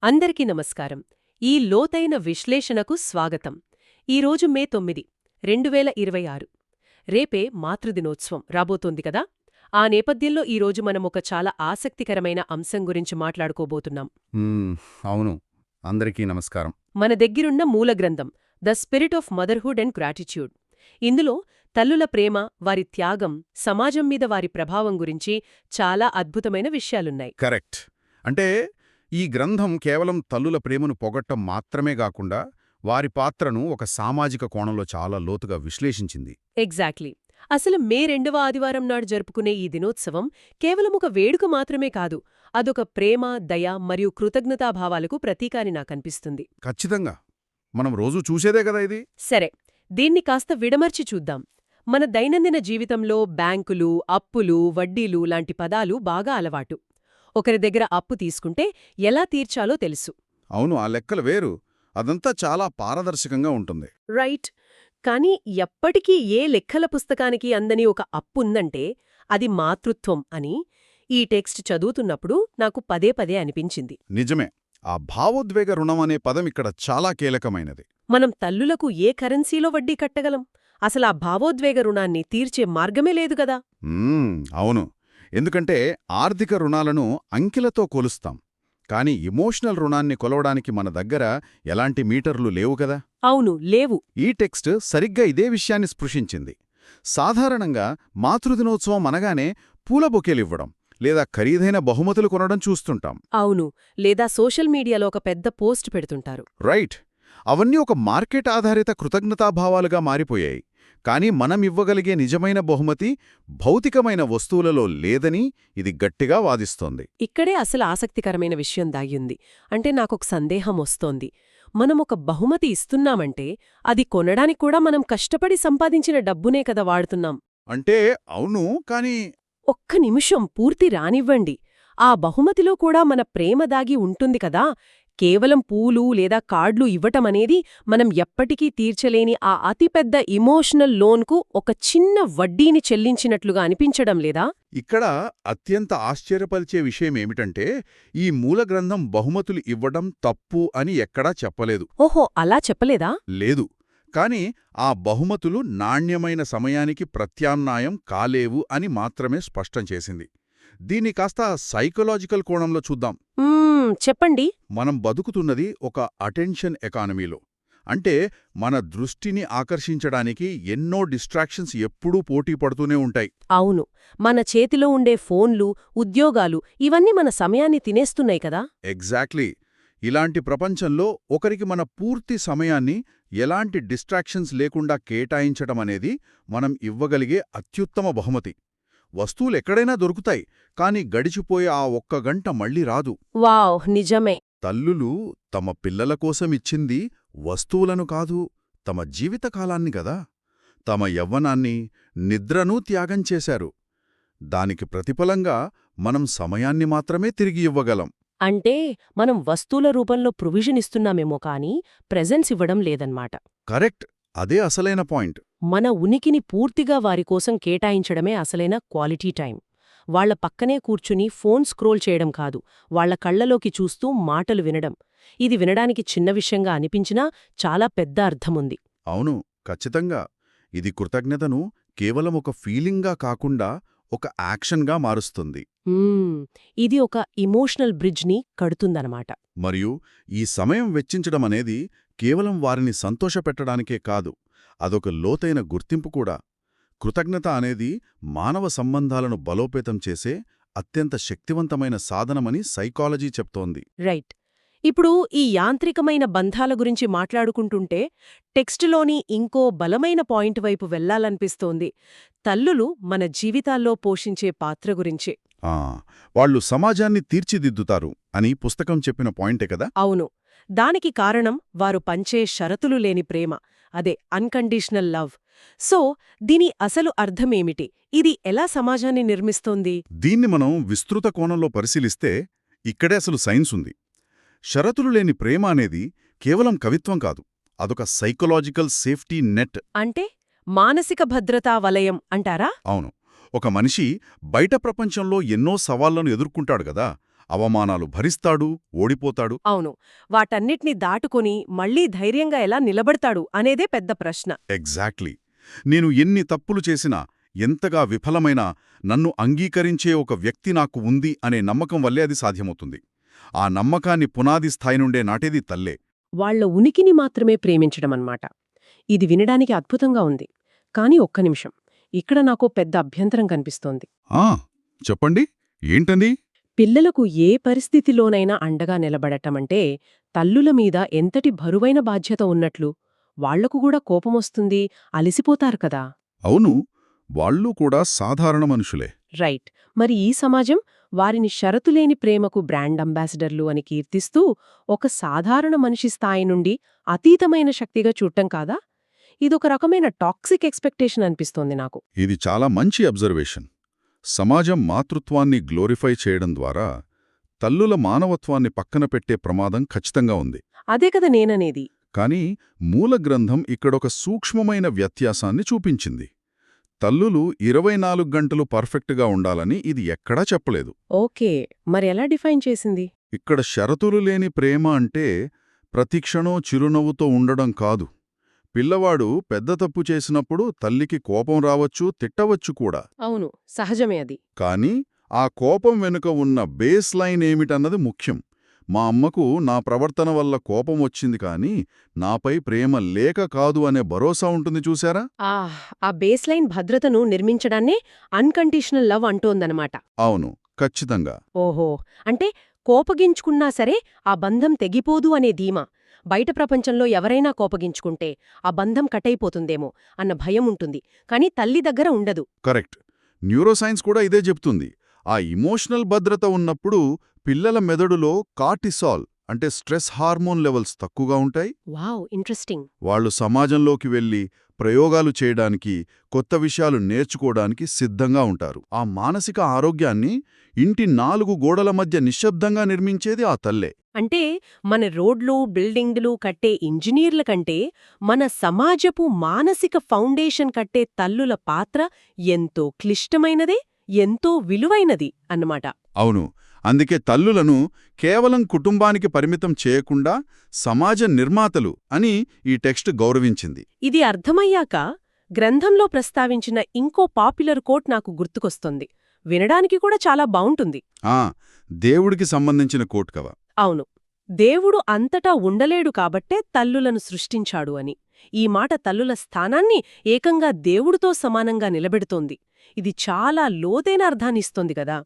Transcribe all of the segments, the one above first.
అందరికీ నమస్కారం. ఈ లోతైన విశ్లేషణకు స్వాగతం. ఈరోజు మే 9, 2026. రేపే మాతృదినోత్సవం రాబోతోంది కదా. ఆ నేపథ్యంలో ఈరోజు మనం ఒక చాలా ఆసక్తికరమైన అంశం గురించి మాట్లాడుకోబోతున్నాం. అవును. అందరికీ నమస్కారం. మన దగ్గరున్న మూలగ్రంథం the spirit of motherhood and gratitude. ఇందులో తల్లుల ప్రేమ, వారి త్యాగం, సమాజం మీద వారి ప్రభావం గురించి చాలా అద్భుతమైన విషయాలున్నాయి. కరెక్ట్. అంటే ఈ గ్రంథం కేవలం తల్లుల ప్రేమను పొగట్టం మాత్రమే గాకుండా వారి పాత్రను ఒక సామాజిక కోణంలో చాలా లోతుగా విశ్లేషించింది. ఎగ్జాక్ట్లీ. అసలు మే 2వ ఆదివారం నాడు జరుపుకునే ఈ దినోత్సవం కేవలం ఒక వేడుక మాత్రమే కాదు, అదొక ప్రేమ, దయ మరియు కృతజ్ఞతాభావాలకు ప్రతీక అని నాకనిపిస్తుంది. ఖచ్చితంగా. మనం రోజూ చూసేదే కదా ఇది. సరే, దీన్ని కాస్త విడమర్చి చూద్దాం. మన దైనందిన జీవితంలో బ్యాంకులు, అప్పులు, వడ్డీలు లాంటి పదాలు బాగా అలవాటు. ఒకరి దగ్గర అప్పు తీసుకుంటే ఎలా తీర్చాలో తెలుసు. అవును, ఆ లెక్కలు వేరు. అదంతా చాలా పారదర్శకంగా ఉంటుంది. రైట్. కానీ ఎప్పటికీ ఏ లెక్కల పుస్తకానికి అందని ఒక అప్పుందంటే అది మాతృత్వం అని ఈ టెక్స్ట్ చదువుతున్నప్పుడు నాకు పదే పదే అనిపించింది. నిజమే. ఆ భావోద్వేగ రుణం అనే పదం ఇక్కడ చాలా కీలకమైనది. మనం తల్లులకు ఏ కరెన్సీలో వడ్డీ కట్టగలం? అసలు ఆ భావోద్వేగ రుణాన్ని తీర్చే మార్గమే లేదు గదా. అవును. ఎందుకంటే ఆర్థిక రుణాలను అంకెలతో కొలుస్తాం. కాని ఎమోషనల్ రుణాన్ని కొలవడానికి మన దగ్గర ఎలాంటి మీటర్లు లేవు కదా. అవును, లేవు. ఈ టెక్స్ట్ సరిగ్గా ఇదే విషయాన్ని స్పృశించింది. సాధారణంగా మాతృదినోత్సవం అనగానే పూల బొకేలివ్వడం లేదా ఖరీదైన బహుమతులు కొనడం చూస్తుంటాం. అవును, లేదా సోషల్ మీడియాలో ఒక పెద్ద పోస్ట్ పెడుతుంటారు. రైట్. అవన్నీ ఒక మార్కెట్ ఆధారిత కృతజ్ఞతాభావాలుగా మారిపోయాయి. కానీ మనం ఇవ్వగలిగే నిజమైన బహుమతి భౌతికమైన వస్తువులలో లేదని ఇది గట్టిగా వాదిస్తోంది. ఇక్కడే అసలు ఆసక్తికరమైన విషయం దాగింది. అంటే నాకొక సందేహం వస్తోంది. మనం ఒక బహుమతి ఇస్తున్నామంటే అది కొనడానికి కూడా మనం కష్టపడి సంపాదించిన డబ్బునే కదా వాడుతున్నాం. అంటే అవును, కాని ఒక్క నిమిషం పూర్తి రానివ్వండి. ఆ బహుమతిలో కూడా మన ప్రేమ దాగి ఉంటుంది కదా. కేవలం పూలు లేదా కార్డులు ఇవ్వటమనేది మనం ఎప్పటికీ తీర్చలేని ఆ అతిపెద్ద ఇమోషనల్ లోన్కు ఒక చిన్న వడ్డీని చెల్లించినట్లుగా అనిపించడం లేదా? ఇక్కడ అత్యంత ఆశ్చర్యపరిచే విషయమేమిటంటే ఈ మూలగ్రంథం బహుమతులు ఇవ్వడం తప్పు అని ఎక్కడా చెప్పలేదు. ఓహో, అలా చెప్పలేదా? లేదు. కాని ఆ బహుమతులు నాణ్యమైన సమయానికి ప్రత్యామ్నాయం కాలేవు అని మాత్రమే స్పష్టం చేసింది. దీన్ని కాస్త సైకలాజికల్ కోణంలో చూద్దాం. చెప్పండి. మనం బతుకుతున్నది ఒక అటెన్షన్ ఎకానమీలో. అంటే మన దృష్టిని ఆకర్షించడానికి ఎన్నో డిస్ట్రాక్షన్స్ ఎప్పుడూ పోటీ పడుతూనే ఉంటాయి. అవును, మన చేతిలో ఉండే ఫోన్లు, ఉద్యోగాలు ఇవన్నీ మన సమయాన్ని తినేస్తున్నాయి కదా. ఎగ్జాక్ట్లీ. ఇలాంటి ప్రపంచంలో ఒకరికి మన పూర్తి సమయాన్ని ఎలాంటి డిస్ట్రాక్షన్స్ లేకుండా కేటాయించటమనేది మనం ఇవ్వగలిగే అత్యుత్తమ బహుమతి. వస్తువులెక్కడైనా దొరుకుతాయి, కాని గడిచిపోయే ఆ ఒక్క గంట మళ్ళీ రాదు. వావ్, నిజమే. తల్లులు తమ పిల్లల కోసం ఇచ్చింది వస్తువులను కాదు, తమ జీవితకాలాన్ని గదా. తమ యవ్వనాన్ని, నిద్రనూ త్యాగం చేశారు. దానికి ప్రతిఫలంగా మనం సమయాన్ని మాత్రమే తిరిగి ఇవ్వగలం. అంటే మనం వస్తువుల రూపంలో ప్రొవిజన్ ఇస్తున్నామేమో కానీ ప్రెజెన్స్ ఇవ్వడం లేదన్నమాట. కరెక్ట్. అదే అసలైన పాయింట్. మన ఉనికిని పూర్తిగా వారికోసం కేటాయించడమే అసలైన క్వాలిటీ టైం. వాళ్ల పక్కనే కూర్చుని ఫోన్ స్క్రోల్ చేయడం కాదు, వాళ్ల కళ్లలోకి చూస్తూ మాటలు వినడం. ఇది వినడానికి చిన్న విషయంగా అనిపించినా చాలా పెద్ద అర్థముంది. అవును, ఖచ్చితంగా. ఇది కృతజ్ఞతను కేవలం ఒక ఫీలింగ్గా కాకుండా ఒక యాక్షన్గా మారుస్తుంది. ఇది ఒక ఇమోషనల్ బ్రిడ్జ్ని కడుతుందన్నమాట. మరియు ఈ సమయం వెచ్చించడమనేది కేవలం వారిని సంతోషపెట్టడానికే కాదు, అదొక లోతైన గుర్తింపు కూడా. కృతజ్ఞత అనేది మానవ సంబంధాలను బలోపేతం చేసే అత్యంత శక్తివంతమైన సాధనమని సైకాలజీ చెప్తోంది. రైట్. ఇప్పుడు ఈ యాంత్రికమైన బంధాల గురించి మాట్లాడుకుంటుంటే టెక్స్టులోని ఇంకో బలమైన పాయింట్ వైపు వెళ్లాలనిపిస్తోంది. తల్లులు మన జీవితాల్లో పోషించే పాత్ర గురించి. వాళ్లు సమాజాన్ని తీర్చిదిద్దుతారు అని పుస్తకం చెప్పిన పాయింటే కదా. అవును. దానికి కారణం వారు పంచే షరతులు లేని ప్రేమ, అదే అన్కండిషనల్ లవ్. సో దీని అసలు అర్థమేమిటి? ఇది ఎలా సమాజాన్ని నిర్మిస్తోంది? దీన్ని మనం విస్తృత కోణంలో పరిశీలిస్తే ఇక్కడే అసలు సైన్స్ ఉంది. షరతులు లేని ప్రేమ అనేది కేవలం కవిత్వం కాదు, అదొక సైకలాజికల్ సేఫ్టీ నెట్. అంటే మానసిక భద్రతా వలయం అంటారా? అవును. ఒక మనిషి బయట ప్రపంచంలో ఎన్నో సవాళ్లను ఎదుర్కొంటాడు గదా, అవమానాలు భరిస్తాడు, ఓడిపోతాడు. అవును, వాటన్నిటినీ దాటుకొని మళ్లీ ధైర్యంగా ఎలా నిలబడతాడు అనేదే పెద్ద ప్రశ్న. ఎగ్జాక్ట్లీ. నేను ఎన్ని తప్పులు చేసినా, ఎంతగా విఫలమైనా నన్ను అంగీకరించే ఒక వ్యక్తి నాకు ఉంది అనే నమ్మకం వల్లే అది సాధ్యమవుతుంది. ఆ నమ్మకాన్ని పునాది స్థాయి నుండే నాటేది తల్లే. వాళ్ల ఉనికిని మాత్రమే ప్రేమించడమన్నమాట. ఇది వినడానికి అద్భుతంగా ఉంది. కాని ఒక్క నిమిషం, ఇక్కడ నాకో పెద్ద అభ్యంతరం కనిపిస్తోంది. చెప్పండి, ఏంటండి? పిల్లలకు ఏ పరిస్థితిలోనైనా అండగా నిలబడటమంటే తల్లుల మీద ఎంతటి బరువైన బాధ్యత ఉన్నట్లు. వాళ్లకు కూడా కోపమొస్తుంది, అలసిపోతారు కదా. అవును, వాళ్ళు కూడా సాధారణ మనుషులే. రైట్. మరి ఈ సమాజం వారిని షరతులేని ప్రేమకు బ్రాండ్ అంబాసిడర్లు అని కీర్తిస్తూ ఒక సాధారణ మనిషి స్థాయి నుండి అతీతమైన శక్తిగా చూడటం కాదా? ఇదొక రకమైన టాక్సిక్ ఎక్స్పెక్టేషన్ అనిపిస్తోంది నాకు. ఇది చాలా మంచి అబ్జర్వేషన్. సమాజం మాతృత్వాన్ని గ్లోరిఫై చేయడం ద్వారా తల్లుల మానవత్వాన్ని పక్కన పెట్టే ప్రమాదం ఖచ్చితంగా ఉంది. అదే కదా నేననేది. కాని మూల గ్రంథం ఇక్కడొక సూక్ష్మమైన వ్యత్యాసాన్ని చూపించింది. తల్లులు 24 గంటలు పర్ఫెక్ట్గా ఉండాలని ఇది ఎక్కడా చెప్పలేదు. ఓకే, మరి ఎలా డిఫైన్ చేసింది? ఇక్కడ షరతులు లేని ప్రేమ అంటే ప్రతిక్షణం చిరునవ్వుతో ఉండడం కాదు. పిల్లవాడు పెద్ద తప్పు చేసినప్పుడు తల్లికి కోపం రావచ్చు, తిట్టవచ్చు కూడా. అవును, సహజమే అది. కాని ఆ కోపం వెనుక ఉన్న బేస్ లైన్ ఏమిటన్నది ముఖ్యం. మా అమ్మకు నా ప్రవర్తన వల్ల కోపం వచ్చింది కాని నాపై ప్రేమ లేక కాదు అనే భరోసా ఉంటుంది చూశారా? ఆ బేస్ లైన్ భద్రతను నిర్మించడాన్నే అన్కండిషనల్ లవ్ అంటోందనమాట. అవును, ఖచ్చితంగా. ఓహో, అంటే కోపగించుకున్నా సరే ఆ బంధం తెగిపోదు అనే ధీమా. బయట ప్రపంచంలో ఎవరైనా కోపగించుకుంటే ఆ బంధం కట్టయిపోతుందేమో అన్న భయం ఉంటుంది, కాని తల్లి దగ్గర ఉండదు. కరెక్ట్. న్యూరోసైన్స్ కూడా ఇదే చెప్తుంది. ఆ ఇమోషనల్ భద్రత ఉన్నప్పుడు పిల్లల మెదడులో కార్టిసాల్ అంటే స్ట్రెస్ హార్మోన్ లెవెల్స్ తక్కువగా ఉంటాయి. Wow, interesting. వాళ్ళు సమాజంలోకి వెళ్లి ప్రయోగాలు చేయడానికి, కొత్త విషయాలు నేర్చుకోవడానికి సిద్ధంగా ఉంటారు. ఆ మానసిక ఆరోగ్యాన్ని ఇంటి 4 గోడల మధ్య నిశ్శబ్దంగా నిర్మించేది ఆ తల్లే. అంటే మన రోడ్లు, బిల్డింగ్లు కట్టే ఇంజనీర్ల కంటే మన సమాజపు మానసిక ఫౌండేషన్ కట్టే తల్లుల పాత్ర ఎంతో క్లిష్టమైనదే, ఎంతో విలువైనది అన్నమాట. అవును, అందుకే తల్లులను కేవలం కుటుంబానికి పరిమితం చేయకుండా సమాజ నిర్మాతలు అని ఈ టెక్స్ట్ గౌరవించింది. ఇది అర్థమయ్యాక గ్రంథంలో ప్రస్తావించిన ఇంకో పాపులర్ కోట్ నాకు గుర్తుకొస్తుంది. వినడానికి కూడా చాలా బావుంటుంది. దేవుడికి సంబంధించిన కోట్ కవ. అవును, దేవుడు అంతటా ఉండలేడు కాబట్టే తల్లులను సృష్టించాడు అని. ఈ మాట తల్లుల స్థానాన్ని ఏకంగా దేవుడితో సమానంగా నిలబెడుతోంది. ఇది చాలా లోతైన అర్థాన్నిస్తోంది కదా.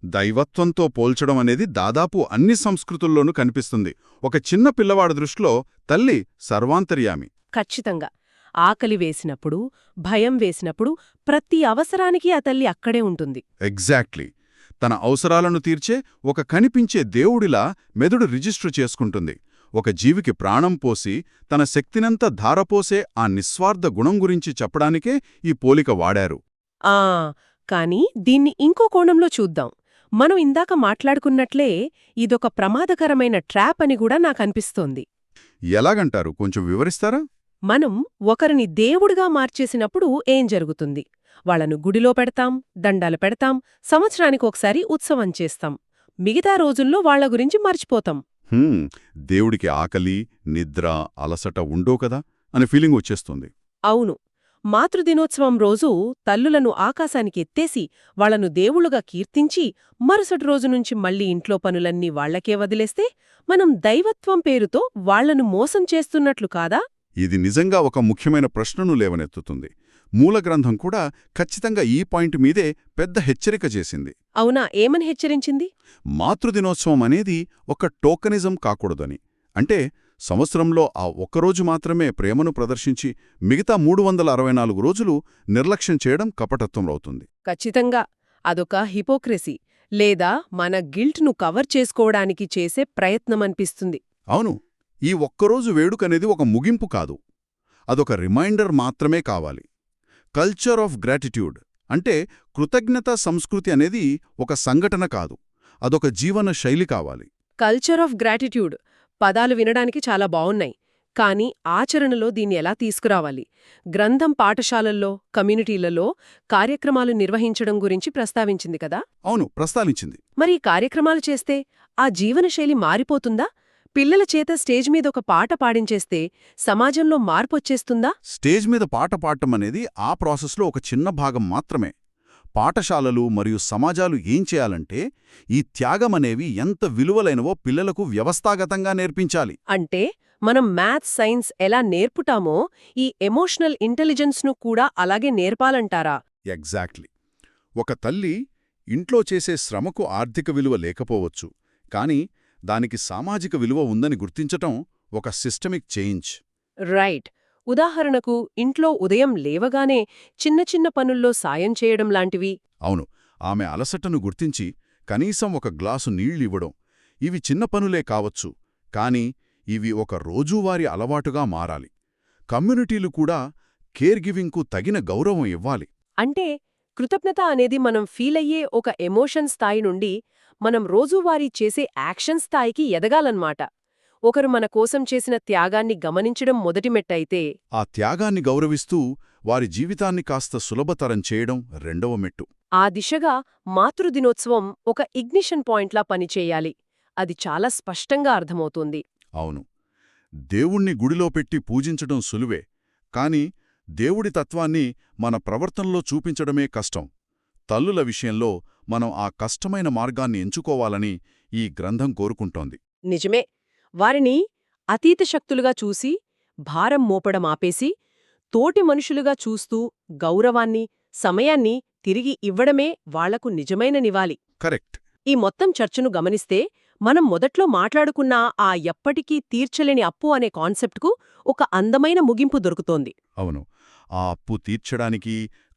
దైవత్వంతో పోల్చడం అనేది దాదాపు అన్ని సంస్కృతుల్లోనూ కనిపిస్తుంది. ఒక చిన్న పిల్లవాడి దృష్టిలో తల్లి సర్వాంతర్యామి. ఖచ్చితంగా. ఆకలి వేసినప్పుడు, భయం వేసినప్పుడు ప్రతి అవసరానికి ఆ తల్లి అక్కడే ఉంటుంది. ఎగ్జాక్ట్లీ. తన అవసరాలను తీర్చే ఒక కనిపించే దేవుడిలా మెదడు రిజిస్టర్ చేసుకుంటుంది. ఒక జీవికి ప్రాణం పోసి తన శక్తినంతా ధారపోసే ఆ నిస్వార్థ గుణం గురించి చెప్పడానికే ఈ పోలిక వాడారు. కాని దీన్ని ఇంకో కోణంలో చూద్దాం. మనం ఇందాక మాట్లాడుకున్నట్లే ఇదొక ప్రమాదకరమైన ట్రాప్ అని కూడా నాకనిపిస్తోంది. ఎలాగంటారు, కొంచెం వివరిస్తారా? మనం ఒకరిని దేవుడిగా మార్చేసినప్పుడు ఏం జరుగుతుంది? వాళ్లను గుడిలో పెడతాం, దండాలు పెడతాం, సంవత్సరానికొకసారి ఉత్సవం చేస్తాం. మిగతా రోజుల్లో వాళ్ల గురించి మర్చిపోతాం. దేవుడికి ఆకలి, నిద్ర, అలసట ఉండో కదా అనే ఫీలింగ్ వచ్చేస్తుంది. అవును. మాతృదినోత్సవం రోజు తల్లులను ఆకాశానికి ఎత్తేసి వాళ్లను దేవుళ్లుగా కీర్తించి మరుసటి రోజునుంచి మళ్లీ ఇంట్లో పనులన్నీ వాళ్లకే వదిలేస్తే మనం దైవత్వం పేరుతో వాళ్లను మోసం చేస్తున్నట్లు కాదా? ఇది నిజంగా ఒక ముఖ్యమైన ప్రశ్నను లేవనెత్తుతుంది. మూలగ్రంథం కూడా ఖచ్చితంగా ఈ పాయింట్ మీదే పెద్ద హెచ్చరిక చేసింది. అవునా? ఏమని హెచ్చరించింది? మాతృదినోత్సవం అనేది ఒక టోకనిజం కాకూడదని. అంటే సంవత్సరంలో ఆ ఒక్కరోజు మాత్రమే ప్రేమను ప్రదర్శించి మిగతా 364 రోజులు నిర్లక్ష్యం చేయడం కపటత్వం అవుతుంది. ఖచ్చితంగా అదొక హిపోక్రసీ లేదా మన గిల్ట్ను కవర్ చేసుకోవడానికి చేసే ప్రయత్నమనిపిస్తుంది. అవును, ఈ ఒక్కరోజు వేడుకనేది ఒక ముగింపు కాదు, అదొక రిమైండర్ మాత్రమే కావాలి. కల్చర్ ఆఫ్ గ్రాటిట్యూడ్ అంటే కృతజ్ఞతా సంస్కృతి అనేది ఒక సంఘటన కాదు, అదొక జీవన శైలి కావాలి. కల్చర్ ఆఫ్ గ్రాటిట్యూడ్ పదాలు వినడానికి చాలా బావున్నాయి. కానీ ఆచరణలో దీన్ని ఎలా తీసుకురావాలి? గ్రంథం పాఠశాలల్లో, కమ్యూనిటీలలో కార్యక్రమాలు నిర్వహించడం గురించి ప్రస్తావించింది కదా? అవును, ప్రస్తావించింది. మరి ఈ కార్యక్రమాలు చేస్తే ఆ జీవనశైలి మారిపోతుందా? పిల్లల చేత స్టేజ్ మీద ఒక పాట పాడించేస్తే సమాజంలో మార్పొచ్చేస్తుందా? స్టేజ్ మీద పాట పాడటం అనేది ఆ ప్రాసెస్లో ఒక చిన్న భాగం మాత్రమే. పాఠశాలలు మరియు సమాజాలు ఏం చేయాలంటే ఈ త్యాగమనేవి ఎంత విలువలైనవో పిల్లలకు వ్యవస్థాగతంగా నేర్పించాలి. అంటే మనం మ్యాథ్స్, సైన్స్ ఎలా నేర్పుటామో ఈ ఎమోషనల్ ఇంటెలిజెన్స్ను కూడా అలాగే నేర్పాలంటారా? ఎగ్జాక్ట్లీ. ఒక తల్లి ఇంట్లో చేసే శ్రమకు ఆర్థిక విలువ లేకపోవచ్చు, కానీ దానికి సామాజిక విలువ ఉందని గుర్తించటం ఒక సిస్టమిక్ చేంజ్. రైట్. ఉదాహరణకు ఇంట్లో ఉదయం లేవగానే చిన్న చిన్న పనుల్లో సాయం చేయడం లాంటివి. అవును, ఆమె అలసటను గుర్తించి కనీసం ఒక గ్లాసు నీళ్ళివ్వడం. ఇవి చిన్న పనులే కావచ్చు, కానీ ఇవి ఒక రోజూవారీ అలవాటుగా మారాలి. కమ్యూనిటీలు కూడా కేర్ గివింగ్కు తగిన గౌరవం ఇవ్వాలి. అంటే కృతజ్ఞత అనేది మనం ఫీలయ్యే ఒక ఎమోషన్ స్థాయి నుండి మనం రోజువారీ చేసే యాక్షన్ స్థాయికి ఎదగాలన్నమాట. ఒకరు మన కోసం చేసిన త్యాగాన్ని గమనించడం మొదటి మెట్టయితే, ఆ త్యాగాన్ని గౌరవిస్తూ వారి జీవితాన్ని కాస్త సులభతరం చేయడం రెండవ మెట్టు. ఆ దిశగా మాతృదినోత్సవం ఒక ఇగ్నిషన్ పాయింట్లా పనిచేయాలి. అది చాలా స్పష్టంగా అర్థమవుతుంది. అవును, దేవుణ్ణి గుడిలో పెట్టి పూజించడం సులువే, కాని దేవుడి తత్వాన్ని మన ప్రవర్తనలో చూపించడమే కష్టం. తల్లుల విషయంలో మనం ఆ కష్టమైన మార్గాన్ని ఎంచుకోవాలని ఈ గ్రంథం కోరుకుంటోంది. నిజమే. వారిని అతీత శక్తులుగా చూసి, భారం మోపడం ఆపేసి, తోటి మనుషులుగా చూస్తూ గౌరవాన్ని, సమయాన్ని తిరిగి ఇవ్వడమే వాళ్లకు నిజమైన నివాళి. కరెక్ట్. ఈ మొత్తం చర్చను గమనిస్తే మనం మొదట్లో మాట్లాడుకున్న ఆ ఎప్పటికీ తీర్చలేని అప్పు అనే కాన్సెప్ట్కు ఒక అందమైన ముగింపు దొరుకుతోంది. అవును, ఆ అప్పు తీర్చడానికి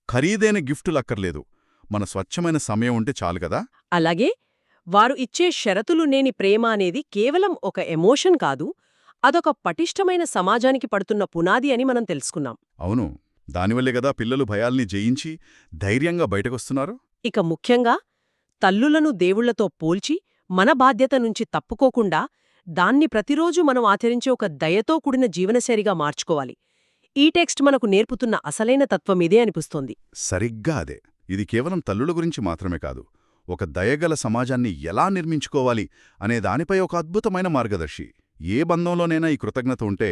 ఖరీదైన గిఫ్టులక్కర్లేదు, మన స్వచ్ఛమైన సమయం ఉంటే చాలు కదా. అలాగే వారు ఇచ్చే షరతులు లేని ప్రేమ అనేది కేవలం ఒక ఎమోషన్ కాదు, అదొక పటిష్టమైన సమాజానికి పడుతున్న పునాది అని మనం తెలుసుకున్నాం. అవును, దానివల్లే గదా పిల్లలు భయాల్ని జయించి ధైర్యంగా బయటకొస్తున్నారు. ఇక ముఖ్యంగా తల్లులను దేవుళ్లతో పోల్చి మన బాధ్యత నుంచి తప్పుకోకుండా దాన్ని ప్రతిరోజు మనం ఆచరించే ఒక దయతో కూడిన జీవనశైలిగా మార్చుకోవాలి. ఈ టెక్స్ట్ మనకు నేర్పుతున్న అసలైన తత్వం ఇదే అనిపిస్తోంది. సరిగ్గా అదే. ఇది కేవలం తల్లుల గురించి మాత్రమే కాదు, ఒక దయగల సమాజాన్ని ఎలా నిర్మించుకోవాలి అనే దానిపై ఒక అద్భుతమైన మార్గదర్శి. ఏ బంధంలోనైనా ఈ కృతజ్ఞత ఉంటే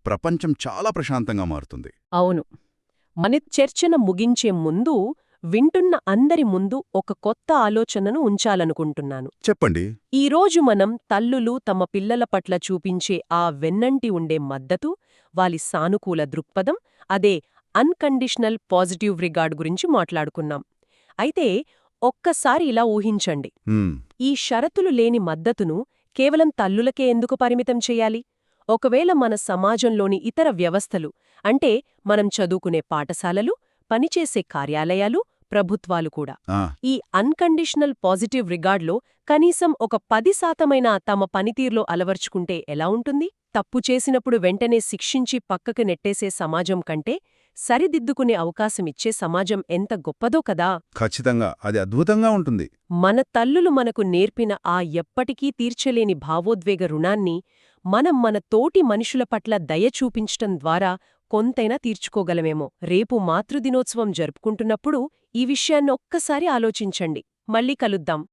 ప్రపంచం చాలా ప్రశాంతంగా మారుతుంది. అవును. మన చర్చను ముగించే ముందు వింటున్న అందరి ముందు ఒక కొత్త ఆలోచనను ఉంచాలనుకుంటున్నాను. చెప్పండి. ఈరోజు మనం తల్లులు తమ పిల్లల పట్ల చూపించే ఆ వెన్నంటి ఉండే మద్దతు, వారి సానుకూల దృక్పథం, అదే అన్కండిషనల్ పాజిటివ్ రిగార్డ్ గురించి మాట్లాడుకున్నాం. అయితే ఒక్కసారి ఇలా ఊహించండి, ఈ షరతులు లేని మద్దతును కేవలం తల్లులకే ఎందుకు పరిమితం చెయ్యాలి? ఒకవేళ మన సమాజంలోని ఇతర వ్యవస్థలు, అంటే మనం చదువుకునే పాఠశాలలు, పనిచేసే కార్యాలయాలు, ప్రభుత్వాలు కూడా ఈ అన్కండిషనల్ పాజిటివ్ రిగార్డ్లో కనీసం ఒక 10% తమ పనితీరులో అలవర్చుకుంటే ఎలా ఉంటుంది? తప్పు చేసినప్పుడు వెంటనే శిక్షించి పక్కకు నెట్టేసే సమాజం కంటే సరిదిద్దుకునే అవకాశమిచ్చే సమాజం ఎంత గొప్పదో కదా. ఖచ్చితంగా, అది అద్భుతంగా ఉంటుంది. మన తల్లులు మనకు నేర్పిన ఆ ఎప్పటికీ తీర్చలేని భావోద్వేగ రుణాన్ని మనం మన తోటి మనుషుల పట్ల దయ చూపించటం ద్వారా కొంతైనా తీర్చుకోగలమేమో. రేపు మాతృదినోత్సవం జరుపుకుంటున్నప్పుడు ఈ విషయాన్నొక్కసారి ఆలోచించండి. మళ్ళీ కలుద్దాం.